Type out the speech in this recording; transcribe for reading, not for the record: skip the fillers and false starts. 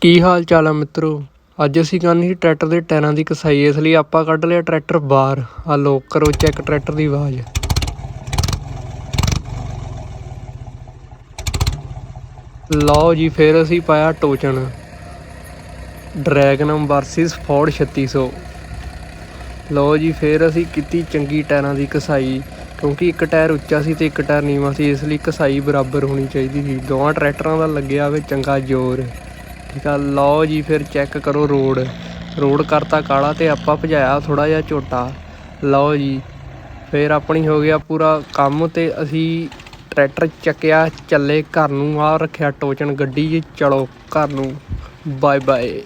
ਕੀ ਹਾਲ ਚਾਲ ਆ ਮਿੱਤਰੋ। ਅੱਜ ਅਸੀਂ ਕਰਨੀ ਸੀ ਟਰੈਕਟਰ ਦੇ ਟਾਇਰਾਂ ਦੀ ਕਸਾਈ। ਇਸ ਲਈ ਆਪਾਂ ਕੱਢ ਲਿਆ ਟਰੈਕਟਰ ਬਾਹਰ। ਆ ਲੋ ਕਰੋ ਚੈੱਕ ਟਰੈਕਟਰ ਦੀ ਆਵਾਜ਼। ਲਓ ਜੀ ਫਿਰ ਅਸੀਂ ਪਾਇਆ ਟੋਚਨ ਡਰੈਗਨ ਵਰਸਿਸ ਫੋਰਡ 3600। ਲਓ ਜੀ ਫਿਰ ਅਸੀਂ ਕੀਤੀ ਚੰਗੀ ਟਾਇਰਾਂ ਦੀ ਕਸਾਈ, ਕਿਉਂਕਿ ਇੱਕ ਟਾਇਰ ਉੱਚਾ ਸੀ ਅਤੇ ਇੱਕ ਟਾਇਰ ਨੀਵਾਂ ਸੀ, ਇਸ ਲਈ ਕਸਾਈ ਬਰਾਬਰ ਹੋਣੀ ਚਾਹੀਦੀ ਸੀ। ਦੋਵਾਂ ਟਰੈਕਟਰਾਂ ਦਾ ਲੱਗਿਆ ਹੋਵੇ ਚੰਗਾ ਜ਼ੋਰ। ਠੀਕ ਆ, ਲਓ ਜੀ ਫਿਰ ਚੈੱਕ ਕਰੋ ਰੋਡ ਕਰਤਾ ਕਾਲਾ ਅਤੇ ਆਪਾਂ ਭਜਾਇਆ ਥੋੜ੍ਹਾ ਜਿਹਾ ਝੋਟਾ। ਲਓ ਜੀ ਫਿਰ ਆਪਣੀ ਹੋ ਗਿਆ ਪੂਰਾ ਕੰਮ ਅਤੇ ਅਸੀਂ ਟਰੈਕਟਰ ਚੱਕਿਆ ਚੱਲੇ ਘਰ ਨੂੰ। ਆਹ ਰੱਖਿਆ ਟੋਚਨ ਗੱਡੀ 'ਚ। ਚਲੋ ਘਰ ਨੂੰ, ਬਾਏ ਬਾਏ।